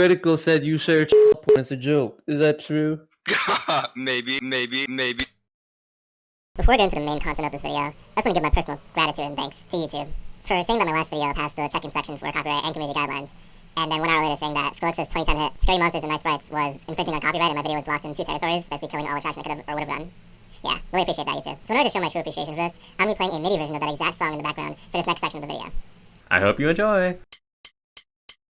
Critical said you share porn as a joke. Is that true? Maybe. Before getting into the main content of this video, I just want to give my personal gratitude and thanks to YouTube for saying that my last video passed the check inspection for copyright and community guidelines, and then 1 hour later saying that Skrillex's 2010 hit Scary Monsters and Nice Sprites was infringing on copyright and my video was blocked in 2 territories, basically killing all attraction I could have or would have done. Yeah, really appreciate that, YouTube. So in order to show my true appreciation for this, I'm going to be playing a MIDI version of that exact song in the background for this next section of the video. I hope you enjoy.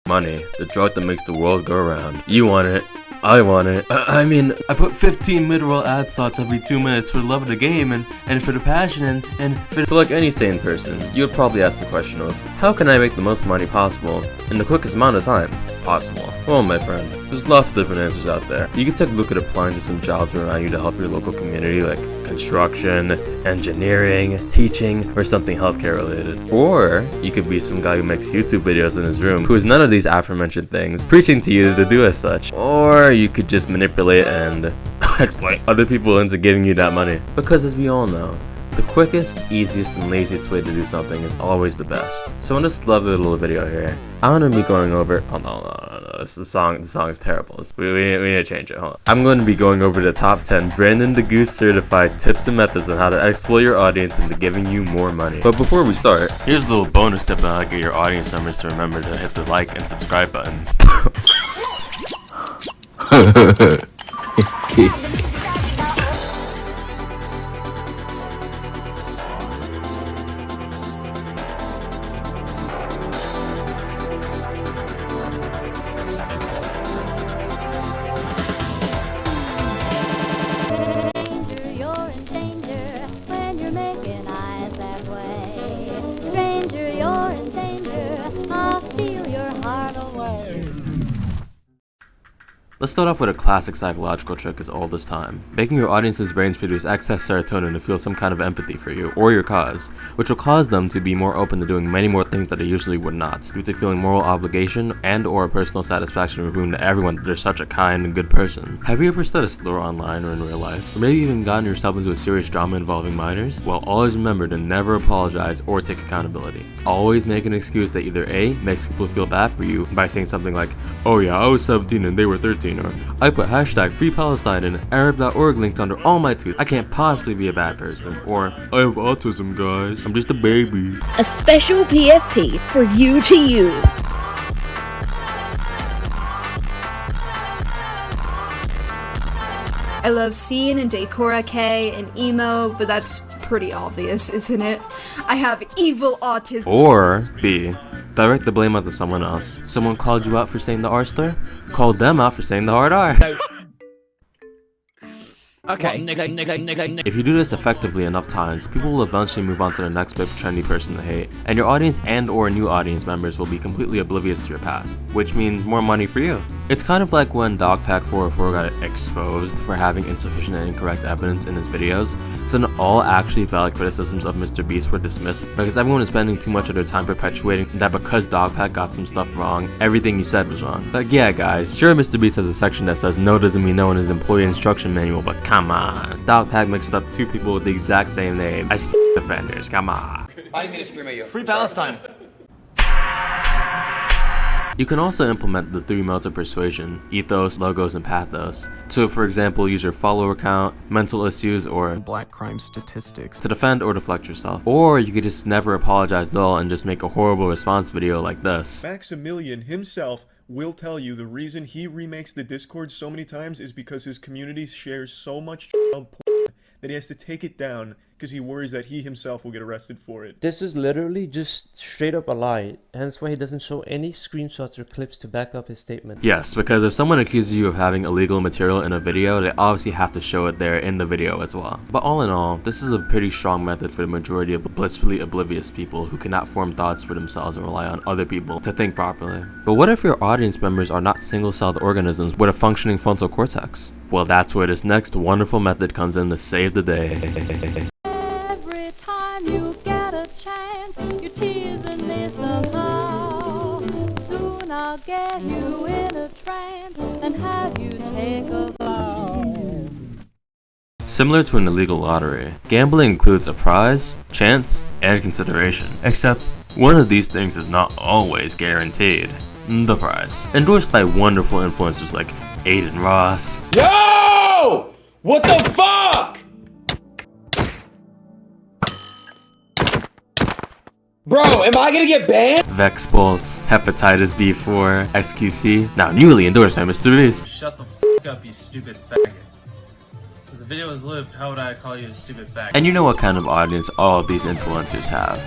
Money, the drug that makes the world go around. You want it. I want it. I mean, I put 15 mid-roll ad slots every 2 minutes for the love of the game and for the passion and for... So like any sane person, you would probably ask the question of, how can I make the most money possible in the quickest amount of time possible? Well, my friend, there's lots of different answers out there. You can take a look at applying to some jobs around you to help your local community, like construction, engineering, teaching, or something healthcare related. Or you could be some guy who makes YouTube videos in his room who is none of these aforementioned things, preaching to you to do as such. Or you could just manipulate and exploit other people into giving you that money. Because as we all know, the quickest, easiest, and laziest way to do something is always the best. So in this lovely little video here, I'm going to be going over... Oh, no. The song is terrible. We need to change it. Hold on. I'm going to be going over the top 10 Brandon the Goose certified tips and methods on how to exploit your audience into giving you more money. But before we start, here's a little bonus tip on how to get your audience members to remember to hit the like and subscribe buttons. Let's start off with a classic psychological trick as old as time, making your audience's brains produce excess serotonin to feel some kind of empathy for you or your cause, which will cause them to be more open to doing many more things that they usually would not, due to feeling moral obligation and or personal satisfaction of proving to everyone that they're such a kind and good person. Have you ever said a slur online or in real life, or maybe even gotten yourself into a serious drama involving minors? Well, always remember to never apologize or take accountability. Always make an excuse that either A, makes people feel bad for you by saying something like, oh yeah, I was 17 and they were 13, or I put hashtag Free Palestine and Arab.org linked under all my tweets. I can't possibly be a bad person. Or, I have autism, guys. I'm just a baby. A special PFP for you to use. I love Scene and Decora K and Emo, but that's pretty obvious, isn't it? I have evil autism. Or B, direct the blame onto someone else. Someone called you out for saying the R slur? Call them out for saying the hard R. Okay. If you do this effectively enough times, people will eventually move on to the next big trendy person to hate, and your audience and or new audience members will be completely oblivious to your past, which means more money for you. It's kind of like when Dogpack404 got exposed for having insufficient and incorrect evidence in his videos, so then all actually valid criticisms of Mr. Beast were dismissed because everyone is spending too much of their time perpetuating that because Dogpack got some stuff wrong, everything he said was wrong. Like, yeah guys, sure Mr. Beast has a section that says no doesn't mean no in his employee instruction manual, but come on. Dogpack mixed up 2 people with the exact same name. I s*** offenders, come on. I didn't mean to scream at you. Free Palestine. You can also implement the 3 modes of persuasion, ethos, logos, and pathos. So for example, use your follower count, mental issues, or Black crime statistics to defend or deflect yourself. Or you could just never apologize at all and just make a horrible response video like this. Maximilian himself will tell you the reason he remakes the Discord so many times is because his community shares so much child porn that he has to take it down because he worries that he himself will get arrested for it. This is literally just straight up a lie, hence why he doesn't show any screenshots or clips to back up his statement. Yes, because if someone accuses you of having illegal material in a video, they obviously have to show it there in the video as well. But all in all, this is a pretty strong method for the majority of blissfully oblivious people who cannot form thoughts for themselves and rely on other people to think properly. But what if your audience members are not single-celled organisms with a functioning frontal cortex? Well, that's where this next wonderful method comes in to save the day. Every time you get a chance, you're teasing me somehow. Soon I'll get you in a trance and have you take a vow. Similar to an illegal lottery, gambling includes a prize, chance, and consideration. Except, one of these things is not always guaranteed. the prize. Endorsed by wonderful influencers like Aiden Ross. Yo! What the fuck? Bro, am I gonna get banned? Vex Bolts, Hepatitis B4, XQC, now newly endorsed by Mr. Beast. Shut the f up, you stupid faggot. If the video was lived, how would I call you a stupid faggot? And you know what kind of audience all of these influencers have.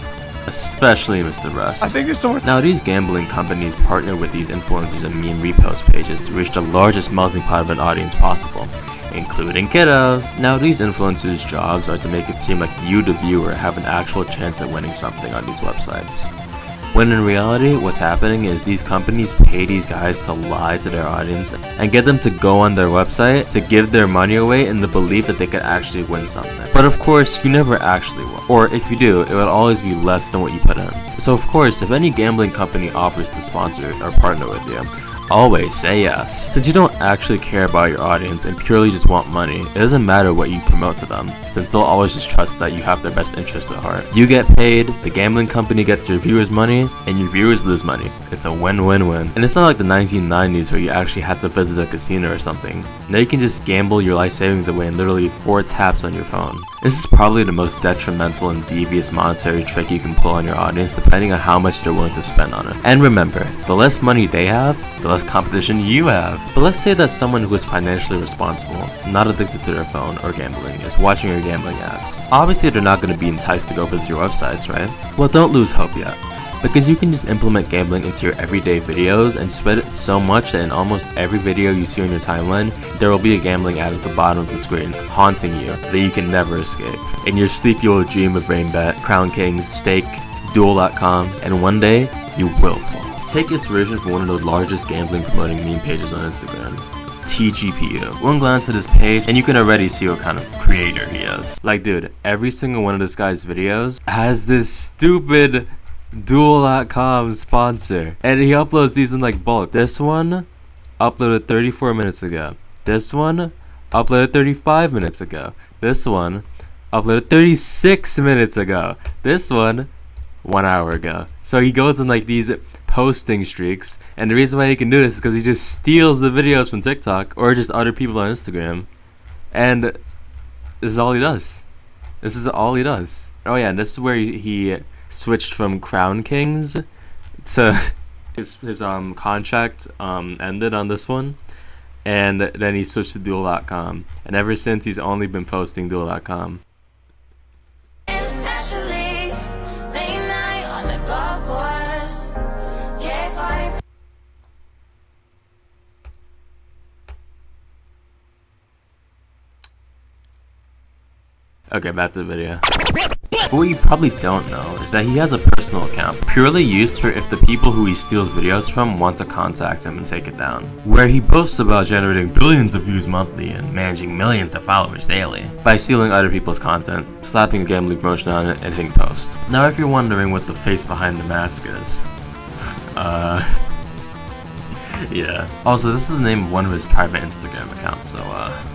Especially Mr. Rust. I think you're so. Now these gambling companies partner with these influencers and meme repost pages to reach the largest melting pot of an audience possible, including kiddos. Now these influencers' jobs are to make it seem like you, the viewer, have an actual chance at winning something on these websites. When in reality, what's happening is these companies pay these guys to lie to their audience and get them to go on their website to give their money away in the belief that they could actually win something. But of course, you never actually will. Or if you do, it would always be less than what you put in. So of course, if any gambling company offers to sponsor or partner with you, always say yes. Since you don't actually care about your audience and purely just want money, it doesn't matter what you promote to them, since they'll always just trust that you have their best interest at heart. You get paid, the gambling company gets your viewers money, and your viewers lose money. It's a win-win-win. And it's not like the 1990s where you actually had to visit a casino or something. Now you can just gamble your life savings away in literally 4 taps on your phone. This is probably the most detrimental and devious monetary trick you can pull on your audience, depending on how much they're willing to spend on it. And remember, the less money they have, the less competition you have. But let's say that someone who is financially responsible, not addicted to their phone or gambling, is watching your gambling ads. Obviously they're not going to be enticed to go visit your websites, right? Well, don't lose hope yet, because you can just implement gambling into your everyday videos and spread it so much that in almost every video you see on your timeline, there will be a gambling ad at the bottom of the screen, haunting you, that you can never escape. In your sleep you will dream of Rainbet, Crown Kings, Stake, Duel.com, and one day, you will fall. Take inspiration from one of the largest gambling promoting meme pages on Instagram, TGPU. One glance at his page and you can already see what kind of creator he is. Like dude, every single one of this guy's videos has this stupid Duel.com sponsor, and he uploads these in like bulk. This one uploaded 34 minutes ago. This one uploaded 35 minutes ago. This one uploaded 36 minutes ago. This one 1 hour ago. So he goes on like these posting streaks, and the reason why he can do this is because he just steals the videos from TikTok or just other people on Instagram, and this is all he does. This is all he does. Oh yeah, and this is where he switched from Crown Kings to his contract ended on this one, and then he switched to Duel.com, and ever since he's only been posting Duel.com. Okay, back to the video. But what you probably don't know is that he has a personal account, purely used for if the people who he steals videos from want to contact him and take it down, where he boasts about generating billions of views monthly and managing millions of followers daily by stealing other people's content, slapping a gambling promotion on it, and hitting post. Now if you're wondering what the face behind the mask is, yeah. Also, this is the name of one of his private Instagram accounts, so,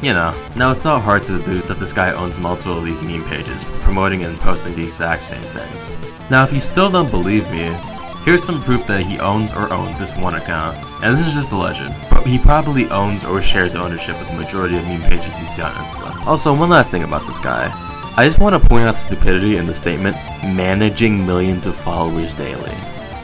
you know. Now, it's not hard to deduce that this guy owns multiple of these meme pages, promoting and posting the exact same things. Now, if you still don't believe me, here's some proof that he owns or owned this one account. And this is just a legend, but he probably owns or shares ownership with the majority of meme pages you see on Insta. Also, one last thing about this guy. I just want to point out the stupidity in the statement, managing millions of followers daily.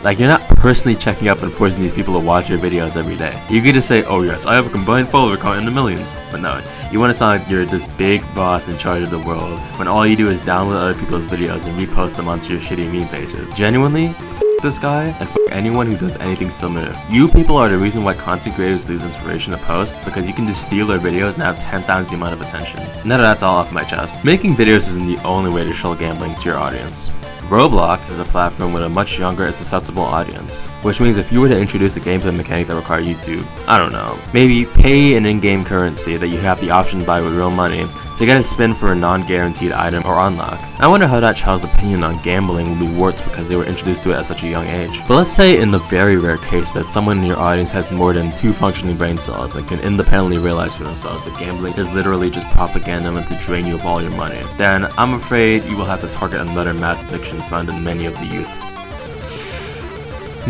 Like, you're not personally checking up and forcing these people to watch your videos every day. You could just say, oh yes, I have a combined follower count in the millions. But no, you want to sound like you're this big boss in charge of the world, when all you do is download other people's videos and repost them onto your shitty meme pages. Genuinely, f this guy, and f anyone who does anything similar. You people are the reason why content creators lose inspiration to post, because you can just steal their videos and have 10 times the amount of attention. Now that that's all off my chest, making videos isn't the only way to show gambling to your audience. Roblox is a platform with a much younger and susceptible audience, which means if you were to introduce a gameplay mechanic that required you to, I don't know, maybe pay an in-game currency that you have the option to buy with real money to get a spin for a non-guaranteed item or unlock. I wonder how that child's opinion on gambling will be warped because they were introduced to it at such a young age. But let's say in the very rare case that someone in your audience has more than 2 functioning brain cells and can independently realize for themselves that gambling is literally just propaganda meant to drain you of all your money, then I'm afraid you will have to target another mass addiction found in many of the youth.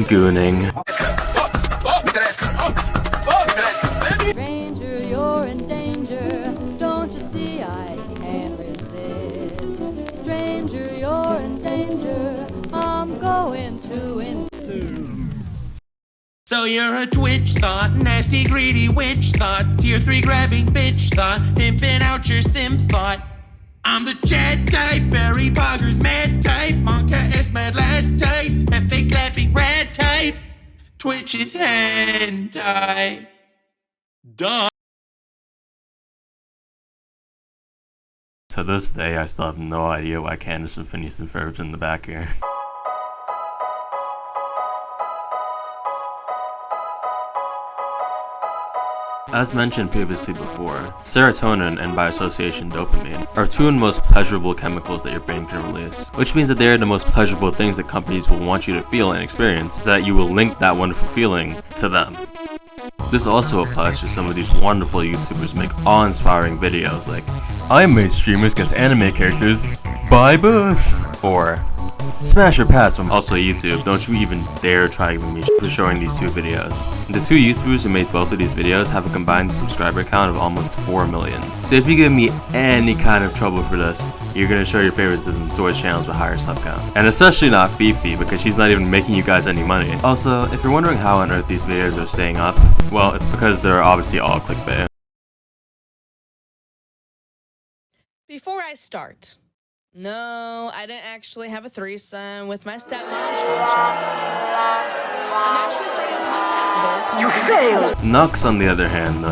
Gooning. Stranger, you're in danger. Don't you see I can't resist? Stranger, you're in danger. I'm going to So you're a twitch thought, nasty greedy witch thought, tier 3 grabbing bitch thought, pimping out your sim thought. I'm the Chad type, Barry Poggers mad type, Monka S mad lad type, epic clapping rad type, Twitch is hentai. Duh. To this day, I still have no idea why Candace and Phineas and Ferb's in the back here. As mentioned previously before, serotonin and by association dopamine are two of the most pleasurable chemicals that your brain can release, which means that they are the most pleasurable things that companies will want you to feel and experience so that you will link that wonderful feeling to them. This also applies to some of these wonderful YouTubers who make awe-inspiring videos like, I made streamers against anime characters, buy boobs, or Smash or Pass from also YouTube. Don't you even dare try giving me shit for showing these two videos. The two YouTubers who made both of these videos have a combined subscriber count of almost 4 million. So if you give me any kind of trouble for this, you're gonna show your favoritism towards channels with higher sub count. And especially not Fifi, because she's not even making you guys any money. Also, if you're wondering how on earth these videos are staying up, well, it's because they're obviously all clickbait. Before I start, no, I didn't actually have a threesome with my stepmom. I'm actually starting a podcast. You failed! Nux, on the other hand,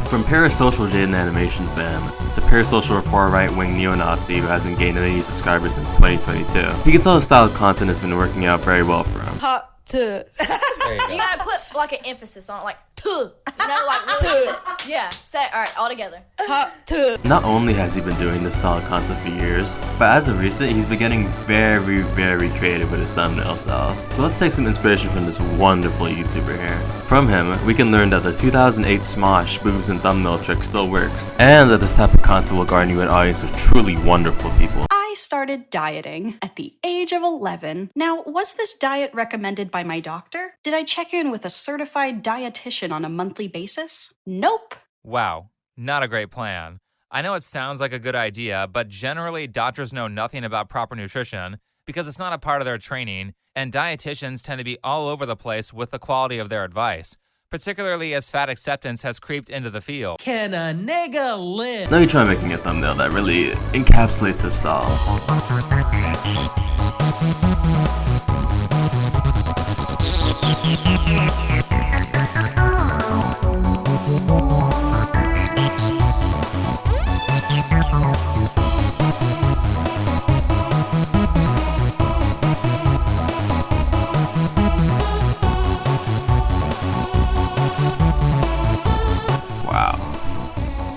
from parasocial Jaden animation fan to parasocial far right-wing neo-Nazi who hasn't gained any subscribers since 2022, you can tell the style of content has been working out very well for him. Hot to. You gotta put like an emphasis on it, like to. You know, like really. Yeah. Say it. All right, all together. Hot to. Not only has he been doing this style of content for years, but as of recent, he's been getting very, very creative with his thumbnail styles. So let's take some inspiration from this wonderful YouTuber here. From him, we can learn that the 2008 Smosh boobs and thumbnail trick still works, and that this type of content will garner you an audience of truly wonderful people. I started dieting at the age of 11. Now, was this diet recommended by my doctor? Did I check in with a certified dietitian on a monthly basis? Nope. Wow, not a great plan. I know it sounds like a good idea, but generally doctors know nothing about proper nutrition because it's not a part of their training, and dietitians tend to be all over the place with the quality of their advice, particularly as fat acceptance has creeped into the field. Can a nigga live? Now you try making a thumbnail that really encapsulates his style.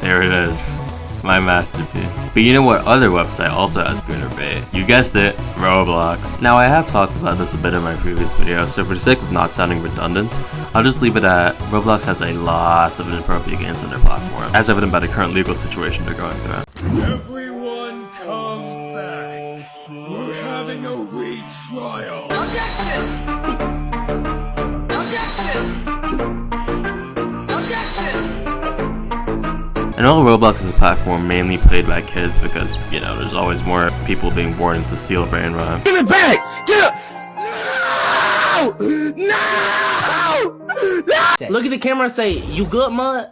There it is, my masterpiece. But you know what other website also has Gooner Bait? You guessed it, Roblox. Now I have talked about this a bit in my previous video, so for the sake of not sounding redundant, I'll just leave it at Roblox has a lot of inappropriate games on their platform, as evident by the current legal situation they're going through. Everyone come back. We're having a retrial. Objection! And while Roblox is a platform mainly played by kids because, you know, there's always more people being born into steal brain rot. Give it back! Give it! No! No! Look at the camera and say, you good, mud?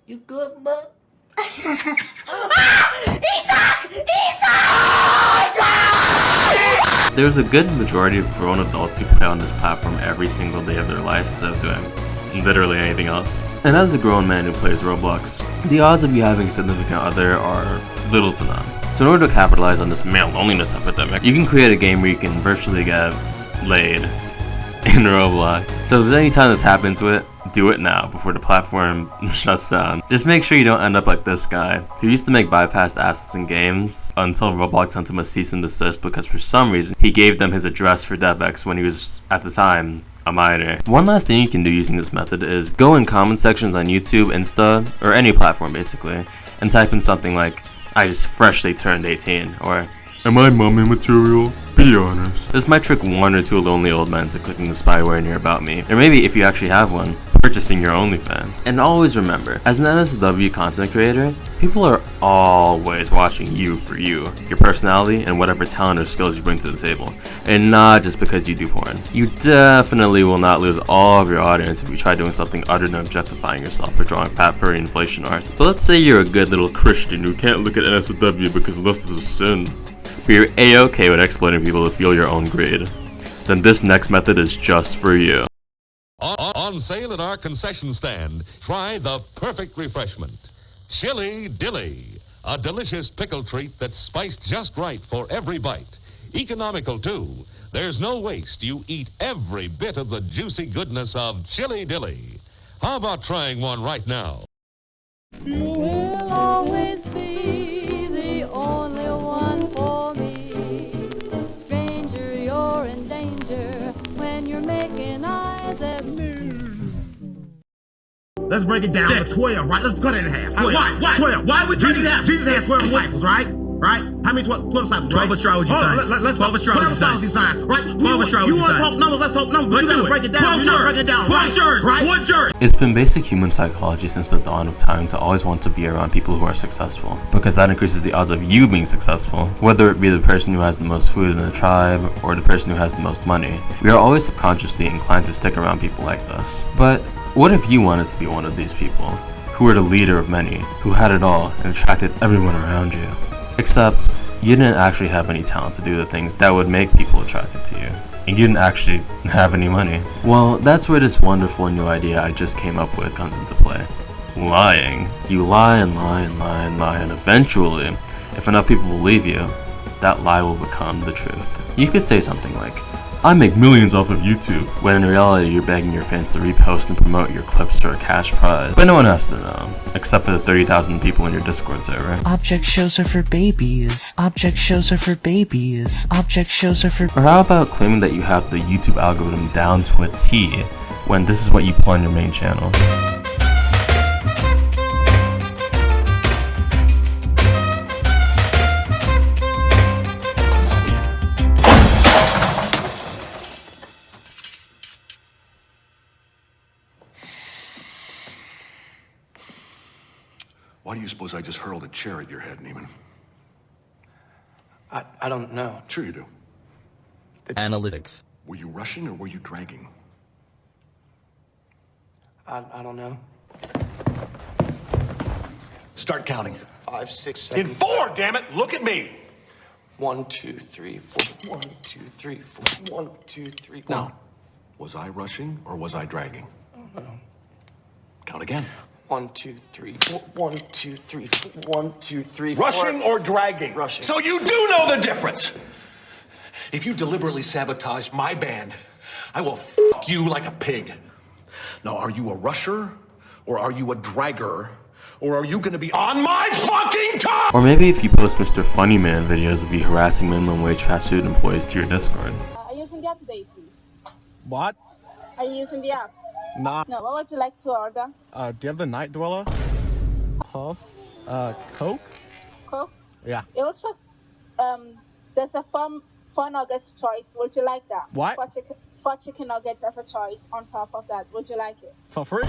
You good, mud? There's a good majority of grown adults who play on this platform every single day of their life instead of doing literally anything else. And as a grown man who plays Roblox, the odds of you having a significant other are little to none. So in order to capitalize on this male loneliness epidemic, you can create a game where you can virtually get laid in Roblox. So if there's any time to tap into it, do it now before the platform shuts down. Just make sure you don't end up like this guy, who used to make bypassed assets in games until Roblox sent him a cease and desist because for some reason he gave them his address for DevX when he was, at the time, a minor. One last thing you can do using this method is go in comment sections on YouTube, Insta, or any platform basically, and type in something like, I just freshly turned 18, or Am I mummy material? Be honest. This might trick one or two lonely old men to clicking the spyware near about me, or maybe if you actually have one, purchasing your OnlyFans. And always remember, as an NSW content creator, people are always watching you for you, your personality, and whatever talent or skills you bring to the table, and not just because you do porn. You definitely will not lose all of your audience if you try doing something other than objectifying yourself or drawing fat furry inflation art. But let's say you're a good little Christian who can't look at NSW because lust is a sin, but you're a-okay with exploiting people to fuel your own greed. Then this next method is just for you. On sale at our concession stand, try the perfect refreshment. Chili Dilly, a delicious pickle treat that's spiced just right for every bite. Economical, too. There's no waste. You eat every bit of the juicy goodness of Chili Dilly. How about trying one right now? You will always be the only one for me. Stranger, you're in danger when you're making eyes at me. Let's break it down to 12, right? Let's cut it in half. 12. Why? 12. Why would Jesus have? Jesus had 12 disciples, right? Right? How many 12 disciples? 12 astrology signs. Let's 12 astrology signs, right? 12 astrology signs. You want to talk numbers? Let's talk numbers. But you got to break it down. You're not breaking it down. 12 church, right? One church. It's been basic human psychology since the dawn of time to always want to be around people who are successful, because that increases the odds of you being successful, whether it be the person who has the most food in the tribe or the person who has the most money. We are always subconsciously inclined to stick around people like this. But what if you wanted to be one of these people, who were the leader of many, who had it all and attracted everyone around you? Except, you didn't actually have any talent to do the things that would make people attracted to you, and you didn't actually have any money. Well, that's where this wonderful new idea I just came up with comes into play. Lying. You lie and lie and lie and lie, and eventually, if enough people believe you, that lie will become the truth. You could say something like, I make millions off of YouTube, when in reality you're begging your fans to repost and promote your clips for a cash prize. But no one has to know, except for the 30,000 people in your Discord server. Object shows are for babies. Object shows are for babies. Object shows are for... Or how about claiming that you have the YouTube algorithm down to a T, when this is what you pull on your main channel? Why do you suppose I just hurled a chair at your head, Neiman? I don't know. Sure you do. Analytics. Were you rushing or were you dragging? I don't know. Start counting. 5, 6, 7. In 4, damn it! Look at me! 1, 2, 3, 4. 1, 2, 3, 4. 1, 2, 3, 4. Now, was I rushing or was I dragging? I don't know. Count again. 1, 2, 3, 4. 1, 2, 3, 4. 1, 2, 3, 4. Rushing or dragging? Rushing. So you do know the difference! If you deliberately sabotage my band, I will fuck you like a pig. Now, are you a rusher or are you a dragger? Or are you gonna be on my fucking top? Or maybe if you post Mr. Funny Man videos of you harassing minimum wage fast food employees to your Discord. Are you using the app today, please? What? Are you using the app? Nah. No, what would you like to order? Do you have the Night Dweller? Puff? Coke? Coke? Yeah. It also, there's a four nuggets choice. Would you like that? What? Four chicken nuggets as a choice on top of that. Would you like it? For free?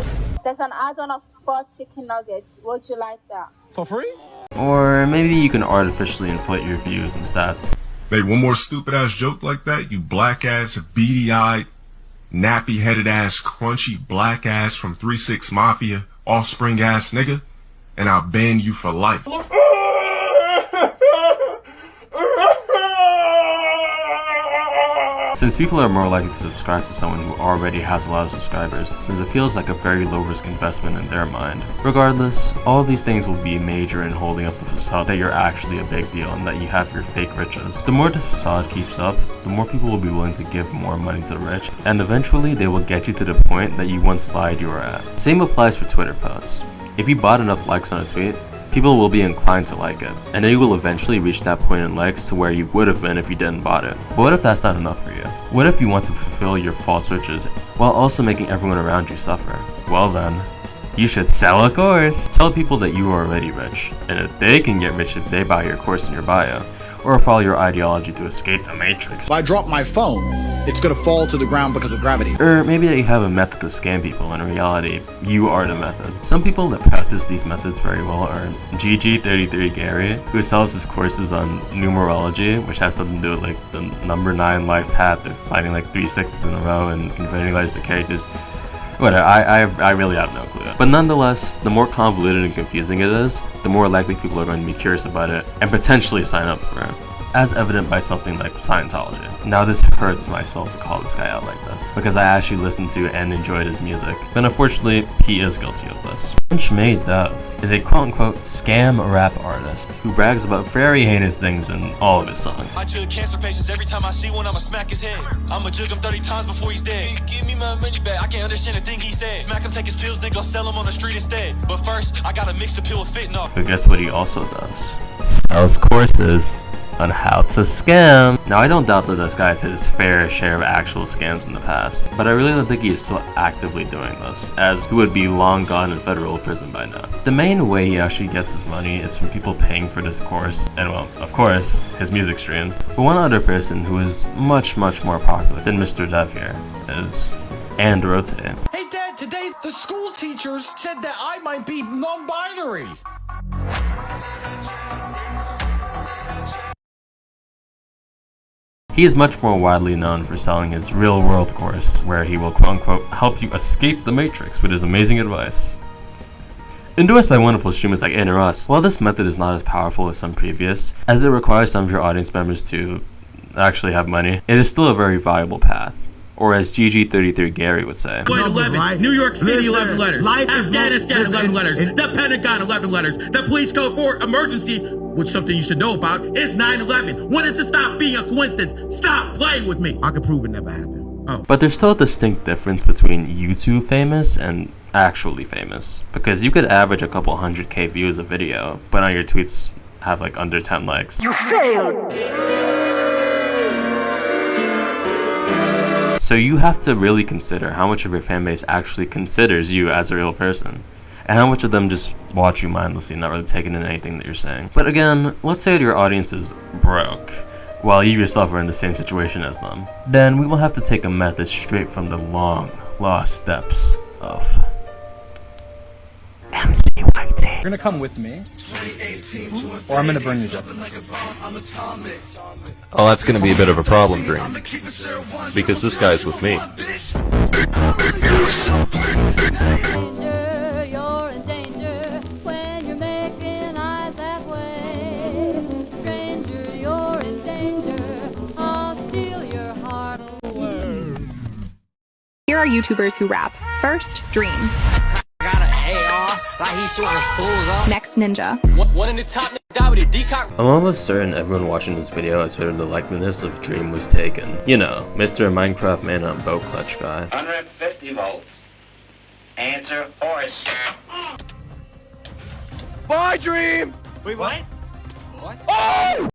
There's an add-on of 4 chicken nuggets. Would you like that? For free? Or maybe you can artificially inflate your views and stats. Hey, one more stupid ass joke like that, you black ass, beady eyed, nappy headed ass, crunchy black ass from 3-6 Mafia, offspring ass nigga, and I'll ban you for life. Since people are more likely to subscribe to someone who already has a lot of subscribers, since it feels like a very low risk investment in their mind. Regardless, all of these things will be major in holding up the facade that you're actually a big deal and that you have your fake riches. The more this facade keeps up, the more people will be willing to give more money to the rich, and eventually they will get you to the point that you once lied you were at. Same applies for Twitter posts. If you bought enough likes on a tweet, people will be inclined to like it, and then you will eventually reach that point in likes to where you would have been if you didn't bought it. But what if that's not enough for you? What if you want to fulfill your false riches while also making everyone around you suffer? Well then, you should sell a course! Tell people that you are already rich, and that they can get rich if they buy your course in your bio, or follow your ideology to escape the Matrix. If I drop my phone, it's gonna fall to the ground because of gravity. Or maybe that you have a method to scam people, when in reality, you are the method. Some people that practice these methods very well are GG33 Gary, who sells his courses on numerology, which has something to do with like the number 9 life path of finding like 3 6s in a row and converting letters to characters. Whatever, I really have no clue. But nonetheless, the more convoluted and confusing it is, the more likely people are going to be curious about it and potentially sign up for it, as evident by something like Scientology. Now this hurts my soul to call this guy out like this, because I actually listened to and enjoyed his music, but unfortunately, he is guilty of this. French-made Dove is a quote-unquote scam rap artist who brags about very heinous things in all of his songs. I jug cancer patients every time I see one, I'ma smack his head. I'ma jug him 30 times before he's dead. Give me my money back, I can't understand a thing he said. Smack him, take his pills, then go sell him on the street instead. But first, I gotta mix the pill with fentanyl. But guess what he also does? Sells courses on how to scam. Now I don't doubt that this guy's hit his fair share of actual scams in the past, but I really don't think he's still actively doing this, as he would be long gone in federal prison by now. The main way he actually gets his money is from people paying for this course, and well, of course, his music streams. But one other person who is much more popular than Mr. Dev here is Androte. Hey Dad, today the school teachers said that I might be non-binary. He is much more widely known for selling his real-world course, where he will quote-unquote help you escape the Matrix with his amazing advice. Endorsed by wonderful streamers like Anna Ross, while this method is not as powerful as some previous, as it requires some of your audience members to actually have money, it is still a very viable path. Or as GG33 Gary would say. 11, New York City 11 letters, Afghanistan 11 letters, the Pentagon 11 letters, the police code for emergency, which something you should know about, is 9/11. When does it stop being a coincidence? Stop playing with me. I can prove it never happened. Oh. But there's still a distinct difference between YouTube famous and actually famous, because you could average a couple 100K views a video, but on your tweets have like under 10 likes. You failed! So you have to really consider how much of your fan base actually considers you as a real person, and how much of them just watch you mindlessly, not really taking in anything that you're saying. But again, let's say that your audience is broke, while you yourself are in the same situation as them. Then we will have to take a method straight from the long lost steps of MC Whitey. You're gonna come with me, or I'm gonna burn you down. Oh, that's gonna be a bit of a problem, Dream. Because this guy's with me. You're in danger when you're making eyes that way. Stranger, you're in danger. I'll steal your heart away. Here are YouTubers who rap. First, Dream. Next, Ninja. One in the top, die with a decock. I'm almost certain everyone watching this video has heard of the likeliness of Dream was taken. You know, Mr. Minecraft Manhunt boat clutch guy. 150 volts. Answer horse. Bye, Dream! Wait, what? What? Oh!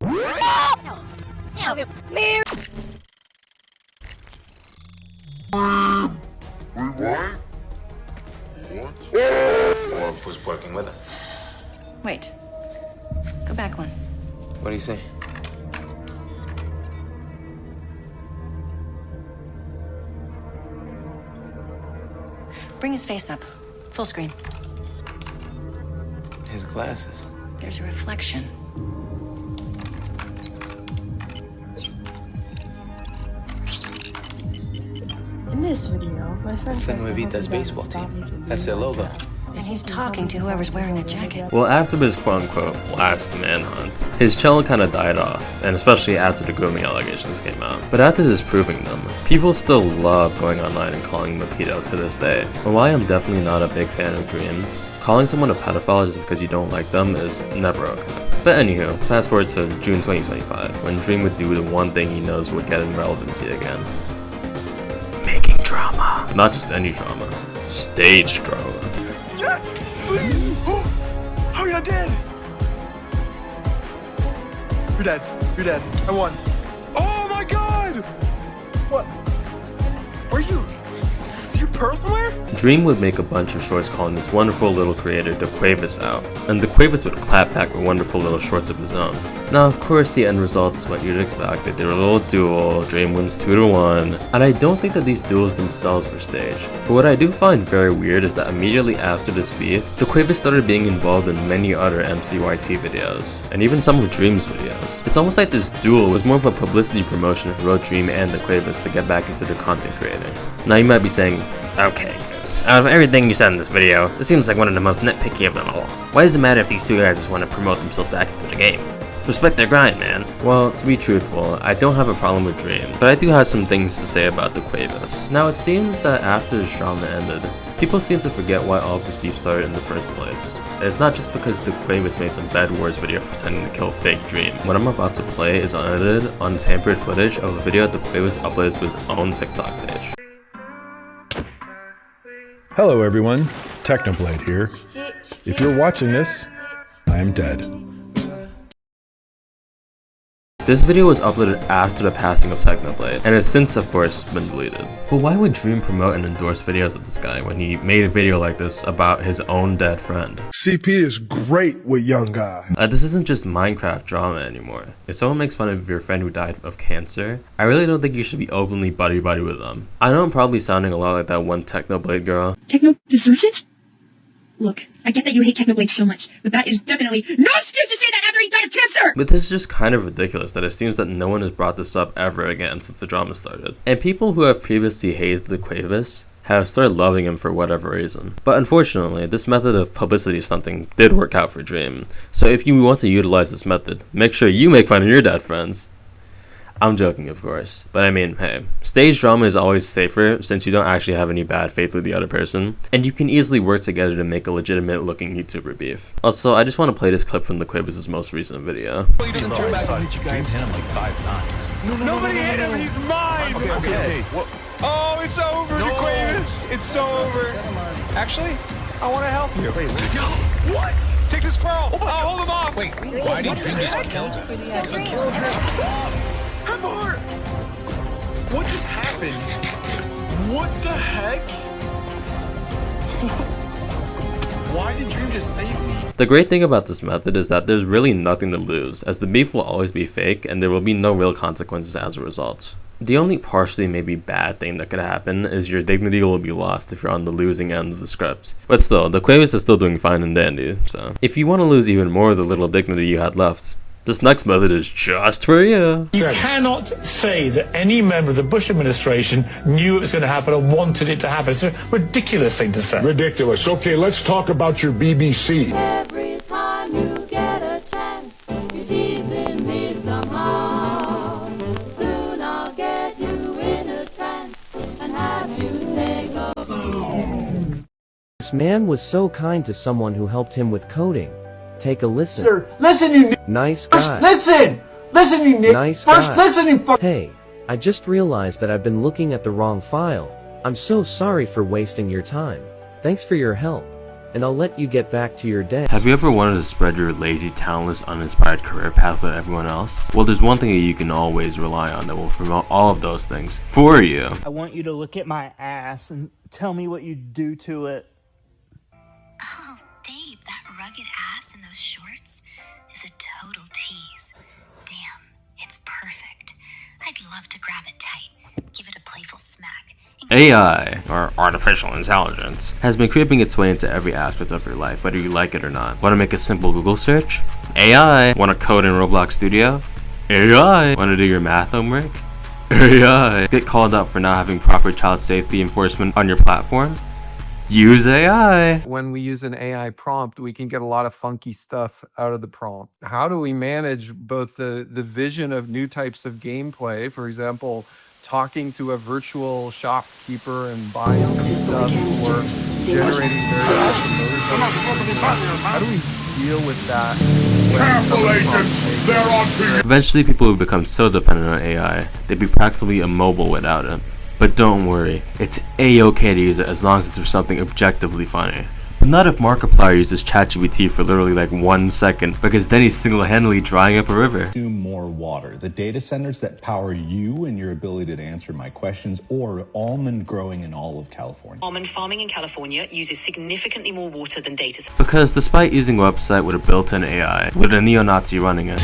Or was working with her. Wait. Go back one. What do you say? Bring his face up. Full screen. His glasses. There's a reflection. In this video, my friend That's the Nuevita's baseball team. That's their logo. And he's talking to whoever's wearing the jacket. Well, after his quote-unquote last manhunt, his channel kind of died off, and especially after the grooming allegations came out. But after disproving them, people still love going online and calling him a pedo to this day. And while I'm definitely not a big fan of Dream, calling someone a pedophile just because you don't like them is never okay. But anywho, fast forward to June 2025, when Dream would do the one thing he knows would get him relevancy again. Making drama. Not just any drama. Stage drama. Yes! Please! How are you not dead? You're dead. You're dead. I won. Oh my god! What? Where are you? You're perfect. personally? Dream would make a bunch of shorts calling this wonderful little creator the Quavis out, and the Quavis would clap back with wonderful little shorts of his own. Now of course the end result is what you'd expect. They did a little duel, Dream wins 2-1, and I don't think that these duels themselves were staged. But what I do find very weird is that immediately after this beef, the Quavis started being involved in many other MCYT videos, and even some of Dream's videos. It's almost like this duel was more of a publicity promotion for both Dream and the Quavis to get back into the content creating. Now you might be saying, okay Goose, out of everything you said in this video, this seems like one of the most nitpicky of them all. Why does it matter if these two guys just want to promote themselves back into the game? Respect their grind, man. Well, to be truthful, I don't have a problem with Dream, but I do have some things to say about the Quavis. Now it seems that after this drama ended, people seem to forget why all of this beef started in the first place. It's not just because the Quavis made some Bed Wars video pretending to kill fake Dream. What I'm about to play is unedited, untampered footage of a video that the Quavis uploaded to his own TikTok page. Hello everyone, Technoblade here. If you're watching this, I am dead. This video was uploaded after the passing of Technoblade, and has since of course been deleted. But why would Dream promote and endorse videos of this guy when he made a video like this about his own dead friend? CP is great with young guy. This isn't just Minecraft drama anymore. If someone makes fun of your friend who died of cancer, I really don't think you should be openly buddy-buddy with them. I know I'm probably sounding a lot like that one Technoblade girl. Techno deserves it? Look, I get that you hate Technoblade so much, but that is definitely no excuse to say that after he died of cancer! But this is just kind of ridiculous that it seems that no one has brought this up ever again since the drama started. And people who have previously hated the Quavis have started loving him for whatever reason. But unfortunately, this method of publicity stunting did work out for Dream. So if you want to utilize this method, make sure you make fun of your dead friends. I'm joking, of course, but I mean, hey, stage drama is always safer since you don't actually have any bad faith with the other person, and you can easily work together to make a legitimate looking YouTuber beef. Also, I just want to play this clip from the Quavis' most recent video. He doesn't turn back and hit you guys. Hit him like 5 times. Nobody hit him, he's mine! Okay. Oh, it's over, the Quavis! It's so over. Actually, I want to help you. Wait, No! What? take the squirrel! Oh, hold him off! Wait, why did Dream just kill Dream? Have a heart! What just happened? What the heck? Why did Dream just save me? The great thing about this method is that there's really nothing to lose, as the beef will always be fake and there will be no real consequences as a result. The only partially maybe bad thing that could happen is your dignity will be lost if you're on the losing end of the script. But still, the Quavis is still doing fine and dandy, so if you want to lose even more of the little dignity you had left, this next method is just for you. You cannot say that any member of the Bush administration knew it was going to happen or wanted it to happen. It's a ridiculous thing to say. Ridiculous. Okay, let's talk about your BBC. Every time you get a chance, you're teasing me somehow. Soon I'll get you in a trance and have you take a bow. This man was so kind to someone who helped him with coding. Take a listen. Sir, listen, you nice guy. Listen! Listen, you nice First, guy. listen, you Hey, I just realized that I've been looking at the wrong file. I'm so sorry for wasting your time. Thanks for your help, and I'll let you get back to your day. Have you ever wanted to spread your lazy, talentless, uninspired career path with everyone else? Well, there's one thing that you can always rely on that will promote all of those things for you. I want you to look at my ass and tell me what you do to it. Oh, babe, that rugged ass in those shorts is a total tease. Damn, it's perfect. I'd love to grab it tight, give it a playful smack. AI, or artificial intelligence, has been creeping its way into every aspect of your life, whether you like it or not. Want to make a simple Google search? AI. Want to code in Roblox Studio? AI. Want to do your math homework? AI. Get called out for not having proper child safety enforcement on your platform? Use AI. When we use an AI prompt, we can get a lot of funky stuff out of the prompt. How do we manage both the vision of new types of gameplay, for example, talking to a virtual shopkeeper and buying some stuff, or generating various promotions? How do we deal with that? Eventually, people will become so dependent on AI, they'd be practically immobile without it. But don't worry, it's a-okay to use it as long as it's for something objectively funny. But not if Markiplier uses ChatGPT for literally like 1 second, because then he's single-handedly drying up a river. More water. The data centers that power you and your ability to answer my questions, or almond growing in all of California. Almond farming in California uses significantly more water than data centers. Because despite using a website with a built-in AI, with a neo-Nazi running it,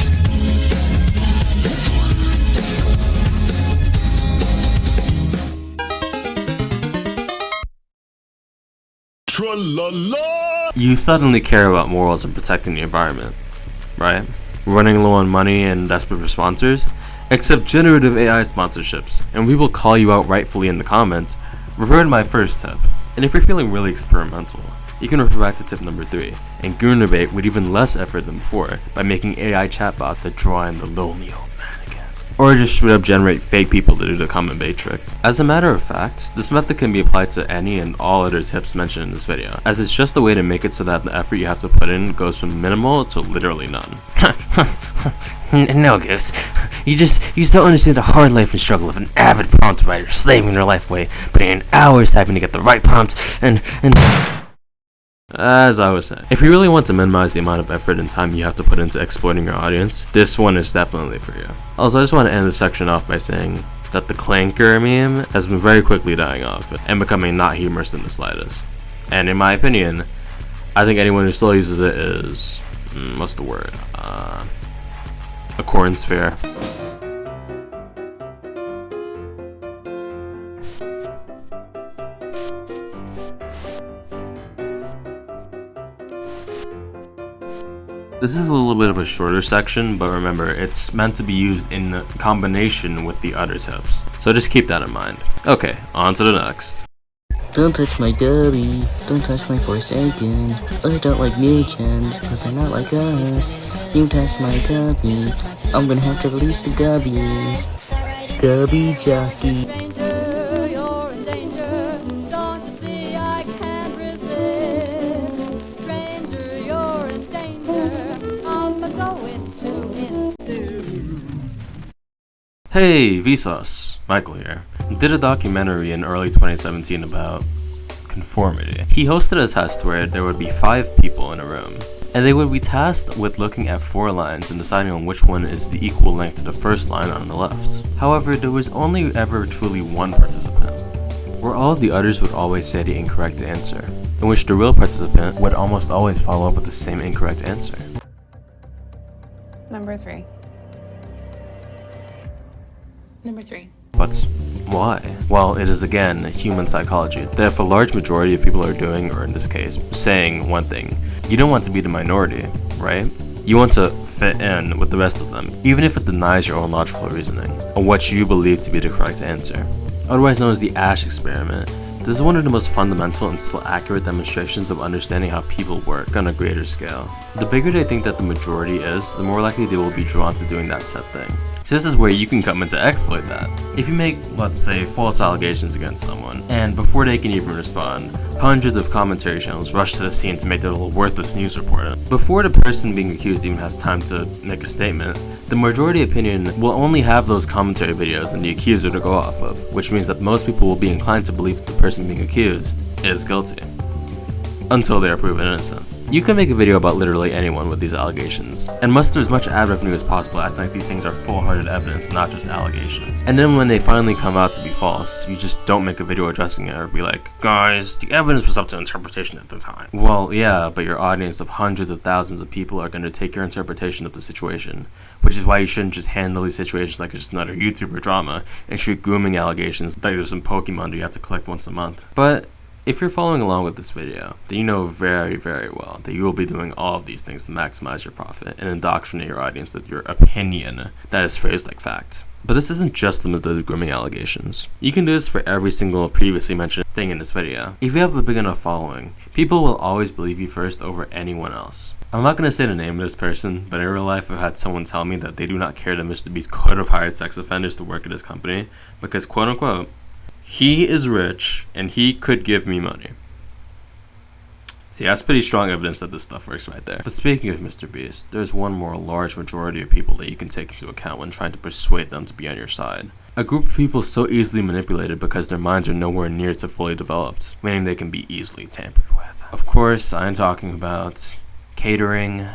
you suddenly care about morals and protecting the environment, right? Running low on money and desperate for sponsors? Accept generative AI sponsorships, and we will call you out rightfully in the comments. Refer to my first tip, and if you're feeling really experimental, you can refer back to tip number 3, and Gooner Bait with even less effort than before by making AI chatbot that draw in the lonely old man again. Or just straight up generate fake people to do the comment bait trick. As a matter of fact, this method can be applied to any and all other tips mentioned in this video, as it's just a way to make it so that the effort you have to put in goes from minimal to literally none. No, Goose. You just don't understand the hard life and struggle of an avid prompt writer slaving their life away, putting in hours typing to get the right prompt, and... As I was saying, if you really want to minimize the amount of effort and time you have to put into exploiting your audience, this one is definitely for you. Also, I just want to end this section off by saying that the clanker meme has been very quickly dying off and becoming not humorous in the slightest. And in my opinion, I think anyone who still uses it is, what's the word? A corn sphere. This is a little bit of a shorter section, but remember, it's meant to be used in combination with the other tips. So just keep that in mind. Okay, on to the next. Don't touch my gubby, don't touch my Forsaken. I don't like mutants, cause they're not like us. You touch my gubby, I'm gonna have to release the gubbies. Gubby jockey. Hey, Vsauce, Michael here. Did a documentary in early 2017 about conformity. He hosted a test where there would be 5 people in a room, and they would be tasked with looking at 4 lines and deciding on which one is the equal length to the first line on the left. However, there was only ever truly one participant, where all of the others would always say the incorrect answer, in which the real participant would almost always follow up with the same incorrect answer. Number 3. Number 3. But why? Well, it is again human psychology, that if a large majority of people are doing, or in this case, saying one thing, you don't want to be the minority, right? You want to fit in with the rest of them, even if it denies your own logical reasoning, or what you believe to be the correct answer. Otherwise known as the Ash experiment, this is one of the most fundamental and still accurate demonstrations of understanding how people work on a greater scale. The bigger they think that the majority is, the more likely they will be drawn to doing that set thing. So this is where you can come in to exploit that. If you make, let's say, false allegations against someone, and before they can even respond, hundreds of commentary channels rush to the scene to make their little worthless news report. Before the person being accused even has time to make a statement, the majority opinion will only have those commentary videos and the accuser to go off of, which means that most people will be inclined to believe that the person being accused is guilty, until they are proven innocent. You can make a video about literally anyone with these allegations, and muster as much ad revenue as possible acting like these things are full-hearted evidence, not just allegations. And then when they finally come out to be false, you just don't make a video addressing it or be like, guys, the evidence was up to interpretation at the time. Well, yeah, but your audience of hundreds of thousands of people are going to take your interpretation of the situation, which is why you shouldn't just handle these situations like it's just another YouTuber drama and treat grooming allegations like there's some Pokemon that you have to collect once a month. But if you're following along with this video, then you know very, very well that you will be doing all of these things to maximize your profit and indoctrinate your audience with your opinion that is phrased like fact. But this isn't just limited to grooming allegations. You can do this for every single previously mentioned thing in this video. If you have a big enough following, people will always believe you first over anyone else. I'm not going to say the name of this person, but in real life I've had someone tell me that they do not care that Mr. Beast could have hired sex offenders to work at his company because, quote unquote, he is rich and he could give me money. See, that's pretty strong evidence that this stuff works right there. But speaking of Mr. Beast, there's one more large majority of people that you can take into account when trying to persuade them to be on your side. A group of people so easily manipulated because their minds are nowhere near to fully developed, meaning they can be easily tampered with. Of course, I'm talking about catering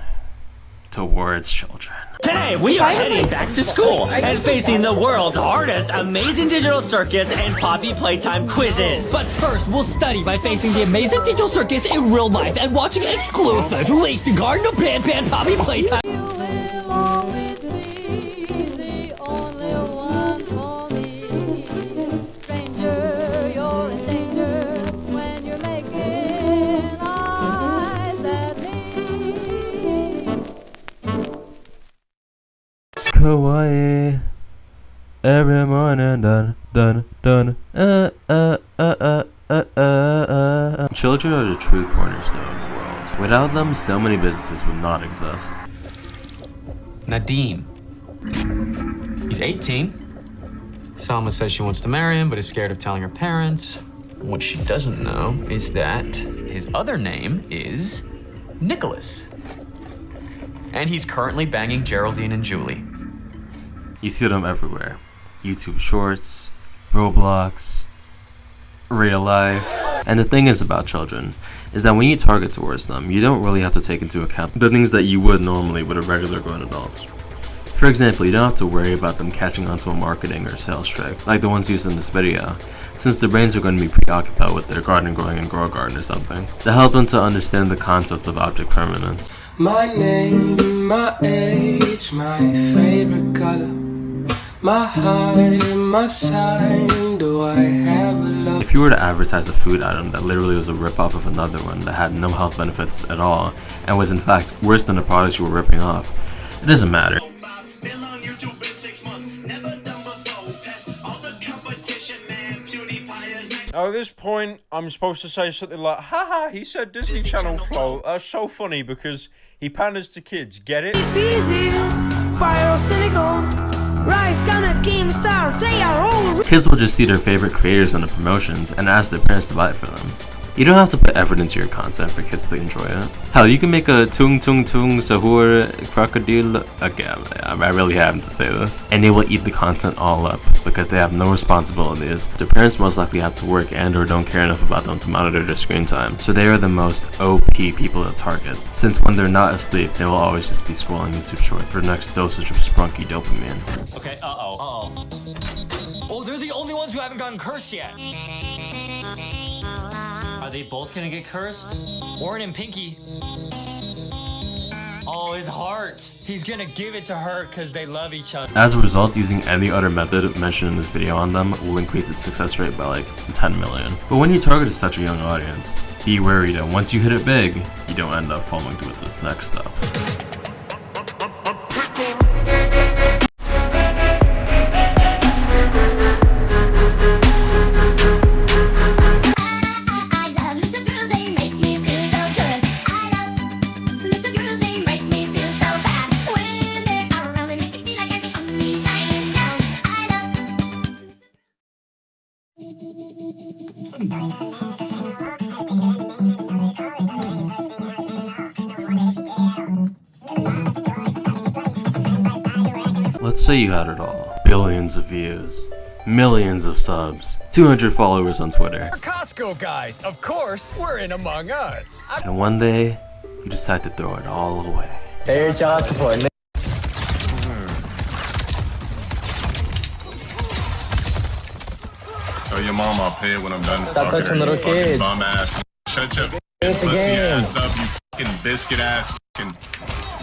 towards children. Today, we are heading back to school and facing the world's hardest amazing digital circus and Poppy Playtime quizzes. But first, we'll study by facing the amazing digital circus in real life and watching exclusive Leaf the Garden of Pan Poppy Playtime. Kawaii. Every morning, dun dun dun. Children are the true cornerstone of the world. Without them, so many businesses would not exist. Nadim. He's 18. Salma says she wants to marry him, but is scared of telling her parents. What she doesn't know is that his other name is Nicholas. And he's currently banging Geraldine and Julie. You see them everywhere. YouTube Shorts, Roblox, real life. And the thing is about children, is that when you target towards them, you don't really have to take into account the things that you would normally with a regular grown adult. For example, you don't have to worry about them catching onto a marketing or sales trick, like the ones used in this video, since their brains are going to be preoccupied with their garden growing in Grow Garden or something, to help them to understand the concept of object permanence. My name, my age, my favorite color, my height, my sign, do I have a love? If you were to advertise a food item that literally was a ripoff of another one that had no health benefits at all, and was in fact worse than the products you were ripping off, it doesn't matter. Now at this point, I'm supposed to say something like, haha, he said Disney Channel fault. That's so funny because he panders to kids, get it? Kids will just see their favorite creators on the promotions and ask their parents to buy it for them. You don't have to put effort into your content for kids to enjoy it. Hell, you can make a tung tung tung sahur crocodile, okay, I really have to say this, and they will eat the content all up because they have no responsibilities. Their parents most likely have to work and or don't care enough about them to monitor their screen time, so they are the most OP people to target, since when they're not asleep, they will always just be scrolling YouTube Shorts for the next dosage of sprunky dopamine. Okay, Oh, they're the only ones who haven't gotten cursed yet. Are they both gonna get cursed? Warren and Pinky. Oh, his heart. He's gonna give it to her because they love each other. As a result, using any other method mentioned in this video on them will increase its success rate by like 10 million. But when you target such a young audience, be wary that once you hit it big, you don't end up falling through with this next step. Let's say you had it all. Billions of views, millions of subs, 200 followers on Twitter. We're Costco guys. Of course, we're in Among Us. And one day, you decide to throw it all away. Pay your child support. Tell your mom I'll pay it when I'm done. Stop touching little kids. Bum ass. Shut your pussy ass up, you fucking biscuit ass, fucking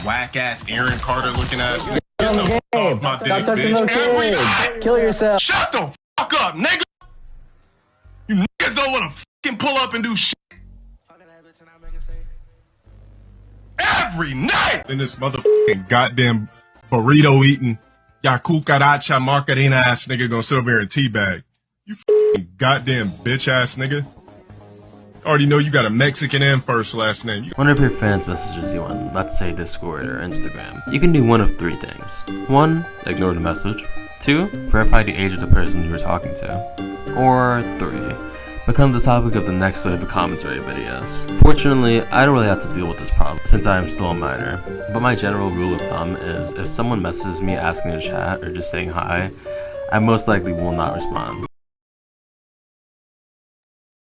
whack ass Aaron Carter looking ass. Get the fuck off my dick, bitch. Kill yourself. Shut the fuck up, nigga. You niggas don't want to fucking pull up and do shit. Every night. Then this motherfucking goddamn burrito eating, ya cucaracha margarina ass nigga gonna sit over here and teabag. You fucking goddamn bitch ass nigga. Already know you got a Mexican and first last name. One of your fans messages you on, let's say Discord or Instagram. You can do one of three things. 1. Ignore the message. 2. Verify the age of the person you were talking to. Or 3. Become the topic of the next wave of commentary videos. Fortunately, I don't really have to deal with this problem since I am still a minor, but my general rule of thumb is if someone messages me asking to chat or just saying hi, I most likely will not respond.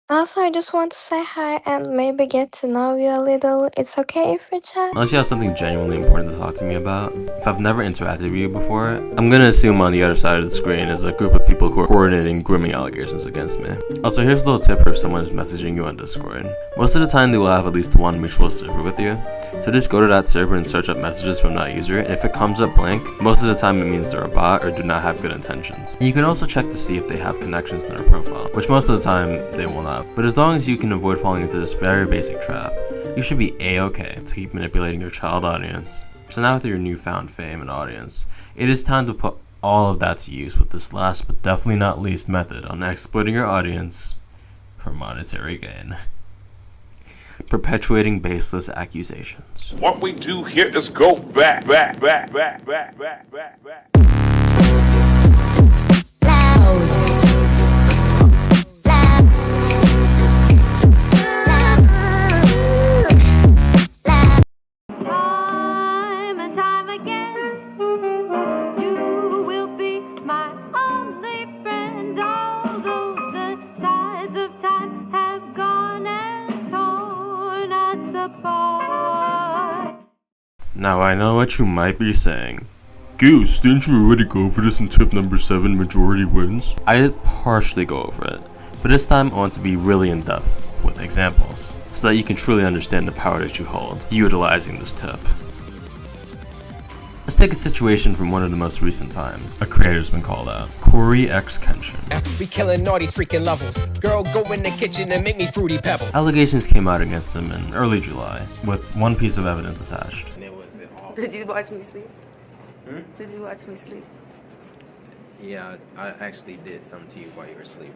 Also, I just want to say hi and maybe get to know you a little. It's okay if we chat? Unless you have something genuinely important to talk to me about. If I've never interacted with you before, I'm gonna assume on the other side of the screen is a group of people who are coordinating grooming allegations against me. Also, here's a little tip for if someone is messaging you on Discord. Most of the time they will have at least one mutual server with you, so just go to that server and search up messages from that user, and if it comes up blank, most of the time it means they're a bot or do not have good intentions. And you can also check to see if they have connections in their profile, which most of the time they will not. But as long as you can avoid falling into this very basic trap, you should be a-okay to keep manipulating your child audience. So now with your newfound fame and audience, it is time to put all of that to use with this last but definitely not least method on exploiting your audience for monetary gain. Perpetuating baseless accusations. What we do here is go back. Time and time again, you will be my only friend. Although the tides of time have gone and torn us apart. Now I know what you might be saying. Goose, didn't you already go over this in tip number 7, majority wins? I did partially go over it, but this time I want to be really in depth with examples, so that you can truly understand the power that you hold utilizing this tip. Let's take a situation from one of the most recent times. A creator's been called out. Corey X Kenshin. Be killing naughty freaking levels. Girl, go in the kitchen and make me fruity pebbles. Allegations came out against him in early July, with one piece of evidence attached. Did you watch me sleep? Did you watch me sleep? Yeah, I actually did something to you while you were asleep.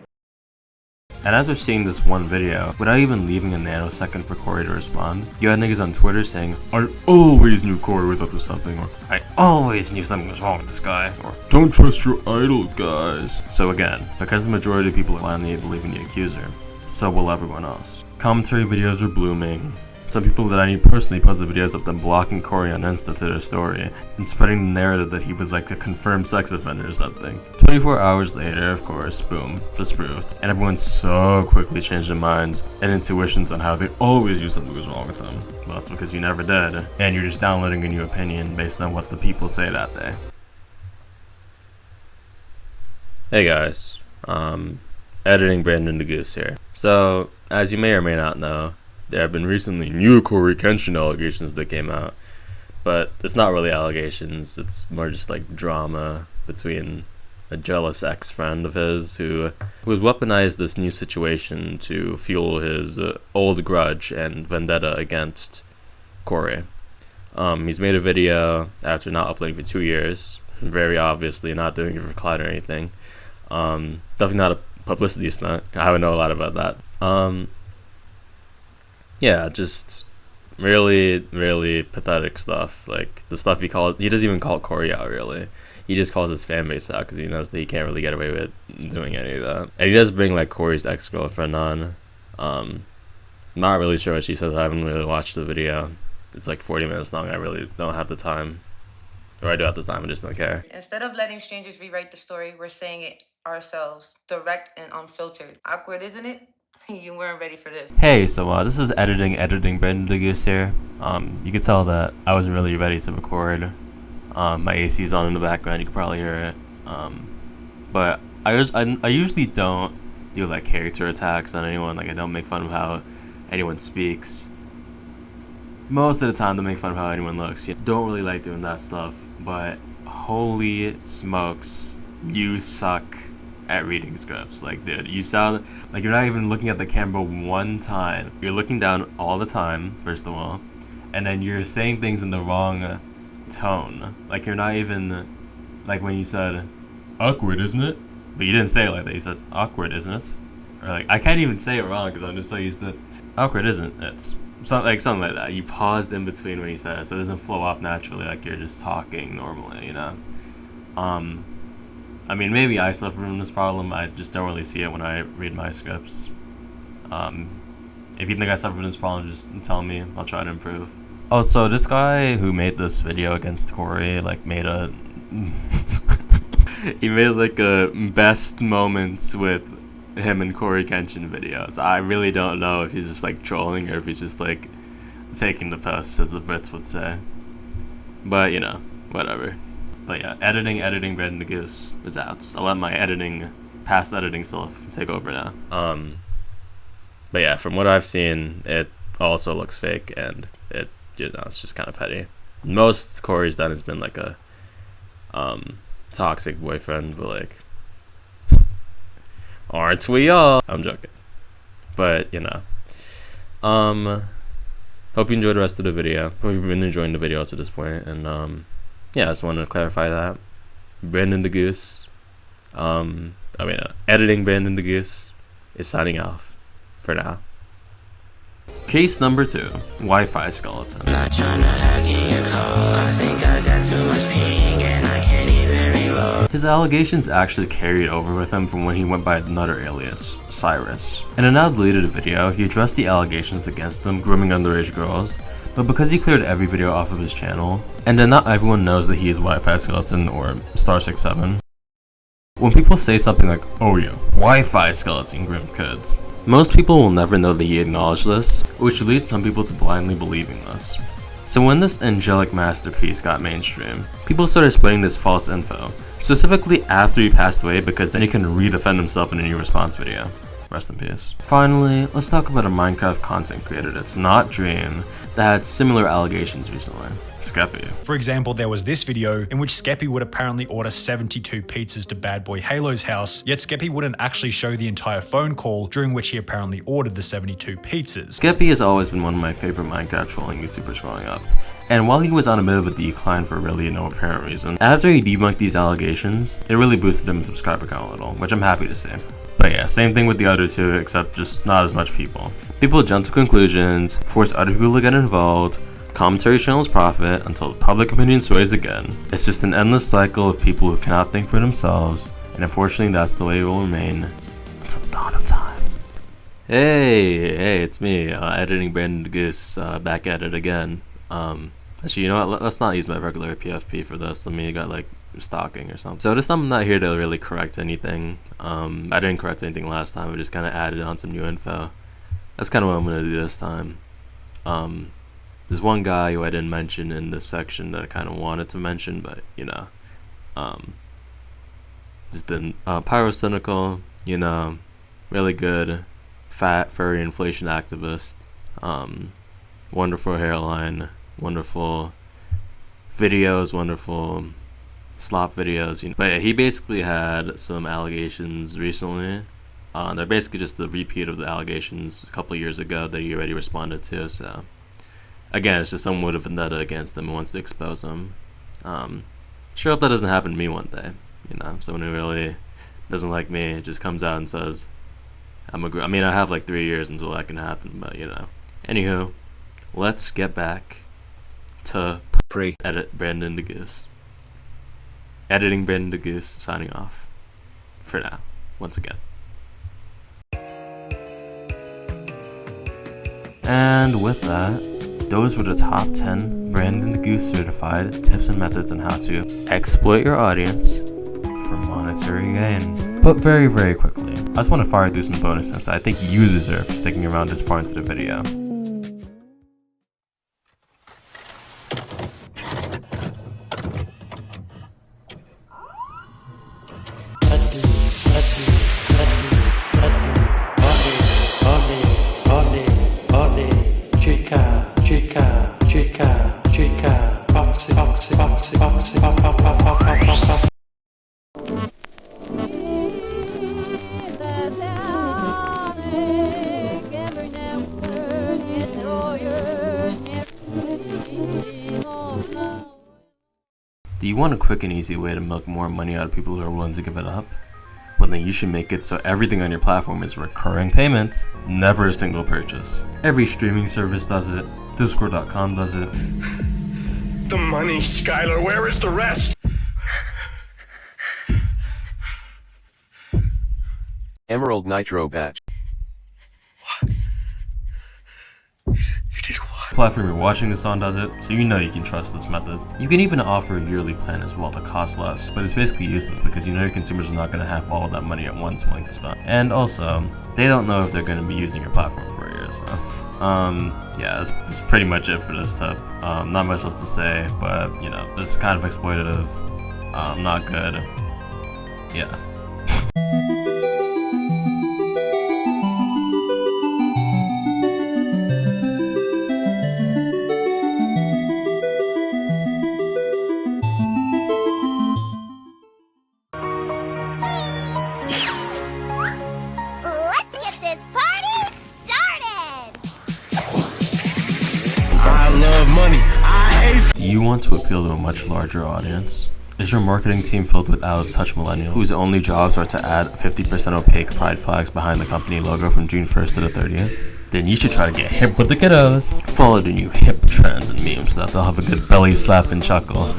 And after seeing this one video, without even leaving a nanosecond for Corey to respond, you had niggas on Twitter saying, I always knew Corey was up to something, or I always knew something was wrong with this guy, or don't trust your idol, guys. So again, because the majority of people blindly believe in the accuser, so will everyone else. Commentary videos are blooming. Some people that I knew personally posted videos of them blocking Corey on Insta to their story and spreading the narrative that he was like a confirmed sex offender or something. 24 hours later, of course, boom, disproved. And everyone so quickly changed their minds and intuitions on how they always knew something was wrong with them. Well, that's because you never did, and you're just downloading a new opinion based on what the people say that day. Hey guys, editing Brandon the Goose here. So, as you may or may not know, there have been recently new Corey Kenshin allegations that came out, but it's not really allegations, it's more just like drama between a jealous ex-friend of his who has weaponized this new situation to fuel his old grudge and vendetta against Corey. He's made a video after not uploading for 2 years, very obviously not doing it for clout or anything. Definitely not a publicity stunt, I would know a lot about that. Yeah, just really, really pathetic stuff. Like, the stuff he doesn't even call Corey out, really. He just calls his fan base out because he knows that he can't really get away with doing any of that. And he does bring, like, Corey's ex-girlfriend on. Not really sure what she says. I haven't really watched the video. It's like 40 minutes long. I really don't have the time. Or I do have the time, I just don't care. Instead of letting strangers rewrite the story, we're saying it ourselves. Direct and unfiltered. Awkward, isn't it? You weren't ready for this. Hey, so this is editing Brandon the Goose here. You can tell that I wasn't really ready to record. My AC is on in the background, you can probably hear it. But I usually don't do like character attacks on anyone. Like, I don't make fun of how anyone speaks. Most of the time, to make fun of how anyone looks. Don't really like doing that stuff. But holy smokes, you suck at reading scripts. Like, dude, you sound like you're not even looking at the camera one time. You're looking down all the time, first of all, and then you're saying things in the wrong tone. Like, you're not even, like when you said awkward, isn't it? But you didn't say it like that. You said awkward, isn't it? Or like, I can't even say it wrong because I'm just so used to awkward, isn't it? Something like that. You paused in between when you said it, so it doesn't flow off naturally like you're just talking normally, you know? I mean, maybe I suffer from this problem. I just don't really see it when I read my scripts. If you think I suffer from this problem, just tell me. I'll try to improve. Oh, so this guy who made this video against Corey, like, made a He made like a best moments with him and Corey Kenshin videos. I really don't know if he's just like trolling or if he's just like taking the piss, as the Brits would say. But you know, whatever. But yeah, editing Brandon the Goose is out. I'll let my past editing self take over now. But yeah, from what I've seen, it also looks fake, and it's just kind of petty. Most Corey's done has been like a toxic boyfriend, but like, aren't we all? I'm joking, but you know, hope you enjoyed the rest of the video. Hope you've been enjoying the video up to this point, and yeah, I just wanted to clarify that Brandon the Goose, editing Brandon the Goose is signing off for now. Case number 2, Wi-Fi skeleton. I'm not trying to hack in your call. I think I got too much ping and I can't even reload. His allegations actually carried over with him from when he went by another alias, Cyrus. In a now deleted video, he addressed the allegations against him grooming underage girls, but because he cleared every video off of his channel, and then not everyone knows that he is Wi-Fi skeleton or Star67. When people say something like, oh yeah, Wi-Fi skeleton groomed kids, most people will never know that he acknowledged this, which leads some people to blindly believing this. So when this angelic masterpiece got mainstream, people started spreading this false info, specifically after he passed away, because then he can re-defend himself in a new response video. Rest in peace. Finally, let's talk about a Minecraft content creator that's not Dream that had similar allegations recently. Skeppy. For example, there was this video in which Skeppy would apparently order 72 pizzas to Bad Boy Halo's house, yet Skeppy wouldn't actually show the entire phone call during which he apparently ordered the 72 pizzas. Skeppy has always been one of my favorite Minecraft trolling YouTubers growing up, and while he was on a bit of a decline for really no apparent reason, after he debunked these allegations, it really boosted him his subscriber count a little, which I'm happy to see. But yeah, same thing with the other two, except just not as much people. People jump to conclusions, force other people to get involved, commentary channels profit until the public opinion sways again. It's just an endless cycle of people who cannot think for themselves, and unfortunately that's the way it will remain until the dawn of time. Hey, it's me, editing Brandon the Goose, back at it again. Actually, you know what, let's not use my regular PFP for this. Let me get like stalking or something. So this time I'm not here to really correct anything. I didn't correct anything last time, I just kind of added on some new info. That's kind of what I'm going to do this time. There's one guy who I didn't mention in this section that I kind of wanted to mention, but you know, just didn't. Pyrocynical, you know, really good, fat, furry inflation activist, wonderful hairline, wonderful videos, wonderful slop videos, you know. But yeah, he basically had some allegations recently. They're basically just a repeat of the allegations a couple years ago that he already responded to, so again, it's just some motive vendetta against him who wants to expose him. Sure hope that doesn't happen to me one day, you know, someone who really doesn't like me just comes out and says I mean, I have like 3 years until that can happen, but you know. Anywho, let's get back to edit Brandon the Goose. Editing Brandon the Goose, signing off for now, once again. And with that, those were the top 10 Brandon the Goose certified tips and methods on how to exploit your audience for monetary gain. But very, very quickly, I just want to fire through some bonus tips that I think you deserve for sticking around this far into the video. Do you want a quick and easy way to milk more money out of people who are willing to give it up? Well, then you should make it so everything on your platform is recurring payments, never a single purchase. Every streaming service does it, Discord.com does it. The money, Skylar, where is the rest? Emerald Nitro Batch. What? You did what? platform you're watching this on does it, so you know you can trust this method. You can even offer a yearly plan as well that costs less, but it's basically useless because you know your consumers are not going to have all of that money at once willing to spend. And also, they don't know if they're going to be using your platform for a year, so... yeah, that's pretty much it for this tip. Not much else to say, but, you know, this is kind of exploitative, not good. Yeah. Do you want to appeal to a much larger audience? Is your marketing team filled with out-of-touch millennials whose only jobs are to add 50% opaque pride flags behind the company logo from June 1st to the 30th? Then you should try to get hip with the kiddos. Follow the new hip trends and memes so that they'll have a good belly slap and chuckle.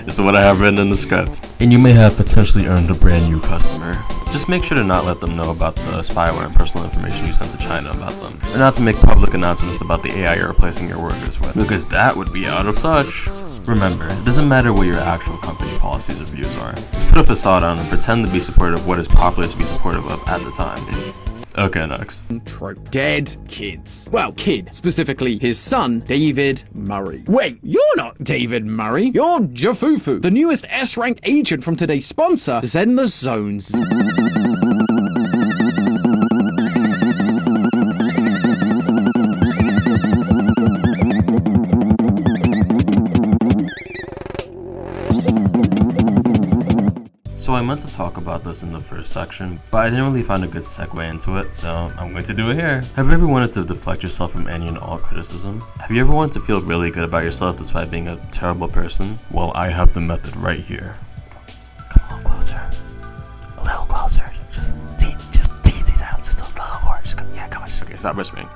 This is what I have written in the script. And you may have potentially earned a brand new customer. Just make sure to not let them know about the spyware and personal information you sent to China about them. And not to make public announcements about the AI you're replacing your workers with, because that would be out of touch. Remember, it doesn't matter what your actual company policies or views are. Just put a facade on and pretend to be supportive of what is popular to be supportive of at the time. Okay, next. Trope. Dead kids. Well, kid. Specifically, his son, David Murray. Wait, you're not David Murray. You're Jafufu, the newest S-rank agent from today's sponsor, Zenless Zones. So I meant to talk about this in the first section, but I didn't really find a good segue into it, so I'm going to do it here. Have you ever wanted to deflect yourself from any and all criticism? Have you ever wanted to feel really good about yourself despite being a terrible person? Well, I have the method right here. Come a little closer. A little closer. Just tease these out. Just a little more. Just come. Yeah, come on. Just okay. Stop whispering.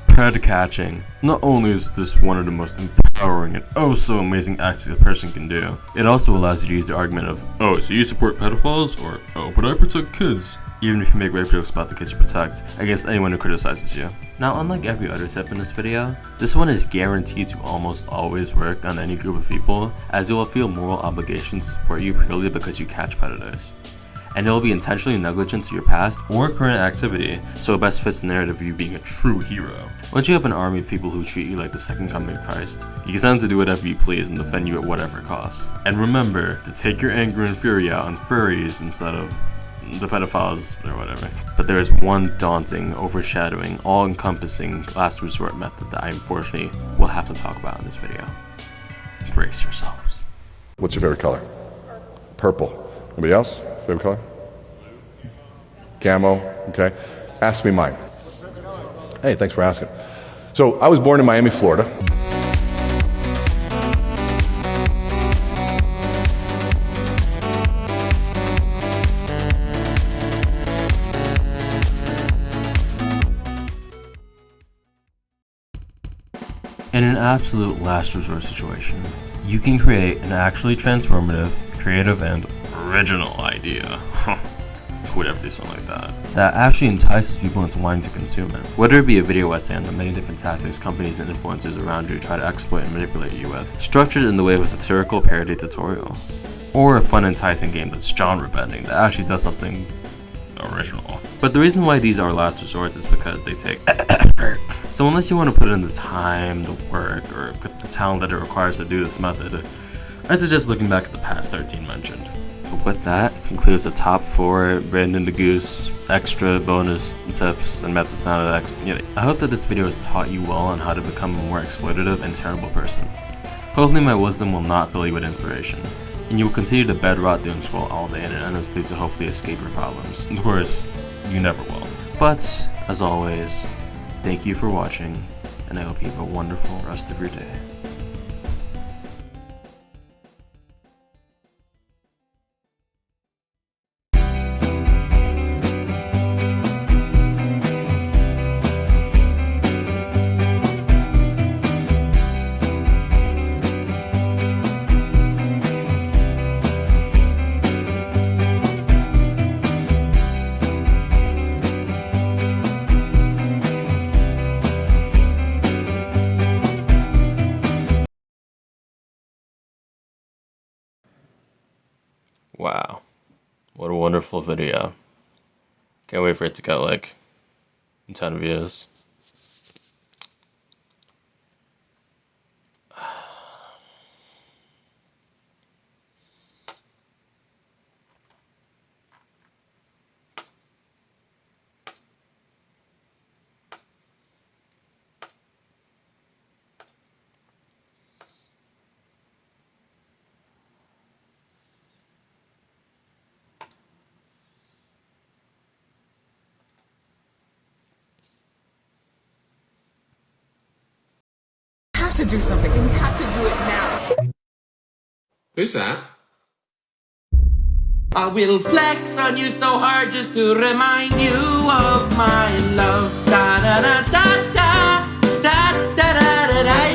Pred catching. Not only is this one of the most empowering and oh so amazing acts a person can do, it also allows you to use the argument of, oh, so you support pedophiles, or oh, but I protect kids, even if you make rape jokes about the kids you protect, against anyone who criticizes you. Now, unlike every other tip in this video, this one is guaranteed to almost always work on any group of people, as they will feel moral obligation to support you purely because you catch predators. And it will be intentionally negligent to your past or current activity, so it best fits the narrative of you being a true hero. Once you have an army of people who treat you like the second coming of Christ, you can tell them to do whatever you please and defend you at whatever cost. And remember to take your anger and fury out on furries instead of the pedophiles or whatever. But there is one daunting, overshadowing, all-encompassing last resort method that I unfortunately will have to talk about in this video. Brace yourselves. What's your favorite color? Purple. Anybody else? Favorite color? Camo, okay. Ask me mine. Hey, thanks for asking. So, I was born in Miami, Florida. In an absolute last resort situation, you can create an actually transformative, creative, and original idea. Who would ever do something like that? That actually entices people into wanting to consume it. Whether it be a video essay on the many different tactics companies and influencers around you try to exploit and manipulate you with, structured in the way of a satirical parody tutorial, or a fun enticing game that's genre bending that actually does something original. But the reason why these are last resorts is because they take effort. So unless you want to put in the time, the work, or the talent that it requires to do this method, I suggest looking back at the past 13 mentioned. But with that concludes the top 4 Brandon the Goose extra bonus tips and methods on the community. I hope that this video has taught you well on how to become a more exploitative and terrible person. Hopefully my wisdom will not fill you with inspiration, and you will continue to bed rot doom scroll all day and endlessly to hopefully escape your problems. Of course, you never will. But, as always, thank you for watching, and I hope you have a wonderful rest of your day. Wow. What a wonderful video. Can't wait for it to get like 10 views. To do something, and you have to do it now. Who's that? I will flex on you so hard just to remind you of my love.